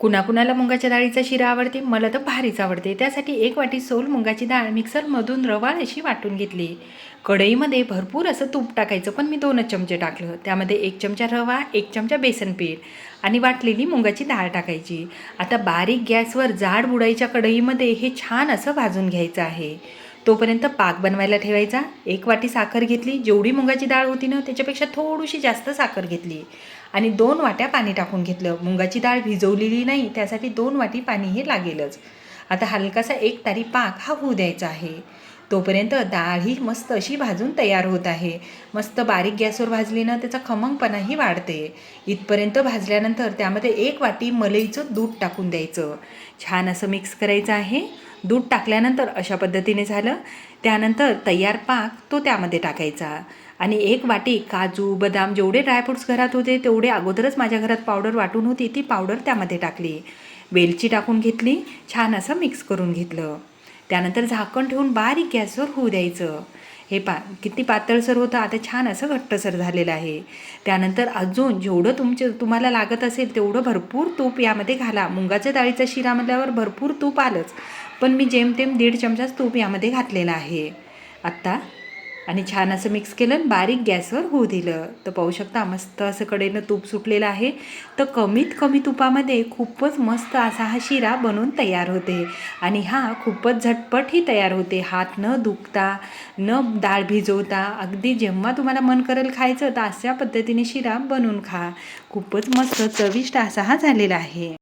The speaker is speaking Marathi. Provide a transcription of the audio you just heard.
कुणाकुणाला मुगाच्या डाळीचा शिरा आवडते, मला तर भारीच आवडते. त्यासाठी 1 वाटी सौल मुगाची डाळ मिक्सरमधून रवाळ अशी वाटून घेतली. कढईमध्ये भरपूर असं तूप टाकायचं, पण मी 2च चमचे टाकलं. त्यामध्ये 1 चमचा रवा, 1 चमचा बेसन पीठ आणि वाटलेली मुगाची डाळ टाकायची. आता बारीक गॅसवर जाड बुडाईच्या कढईमध्ये हे छान असं भाजून घ्यायचं आहे. तोपर्यंत पाक बनवायला ठेवायचा. 1 वाटी साखर घेतली. जेवढी मुगाची डाळ होती ना त्याच्यापेक्षा थोडीशी जास्त साखर घेतली आणि 2 वाट्या पाणी टाकून घेतलं. मुगाची डाळ भिजवलेली नाही, त्यासाठी 2 वाटी पाणी हे लागेलच. आता हलकासा 1 तारी पाक हा होऊ द्यायचा आहे. तोपर्यंत डाळ ही मस्त अशी भाजून तयार होत आहे. मस्त बारीक गॅसवर भाजली ना त्याचा खमंगपणाही वाढते. इथपर्यंत भाजल्यानंतर त्यामध्ये 1 वाटी मलईचं दूध टाकून द्यायचं. छान असं मिक्स करायचं आहे. दूध टाकल्यानंतर अशा पद्धतीने झालं. त्यानंतर तयार पाक तो त्यामध्ये टाकायचा आणि 1 वाटी काजू, बदाम जेवढे ड्रायफ्रूट्स घरात होते तेवढे अगोदरच माझ्या घरात पावडर वाटून होती, ती पावडर त्यामध्ये टाकली. वेलची टाकून घेतली. छान असं मिक्स करून घेतलं. त्यानंतर झाकण ठेवून बारीक गॅसवर होऊ द्यायचं. हे किती पातळसर होतं, आता छान असं घट्टसर झालेलं आहे. त्यानंतर अजून जेवढं तुम्हाला लागत असेल तेवढं भरपूर तूप यामध्ये घाला. मुगाच्या डाळीचा शिरा म्हटल्यावर भरपूर तूप आलंच, पण मी जेमतेम 1.5 चमचाच तूप यामध्ये घातलेलं आहे आत्ता. आणि छान असं मिक्स केलं, बारीक गॅसवर होऊ दिलं. तर पाहू शकता मस्त असं कडेनं तूप सुटलेलं आहे. तर कमीत कमी तुपामध्ये खूपच मस्त असा हा शिरा बनवून तयार होते आणि हा खूपच झटपटही तयार होते. हात न दुखता, न डाळ भिजवता, अगदी जेव्हा तुम्हाला मन करेल खायचं तर अशा पद्धतीने शिरा बनवून खा. खूपच मस्त चविष्ट असा हा झालेला आहे.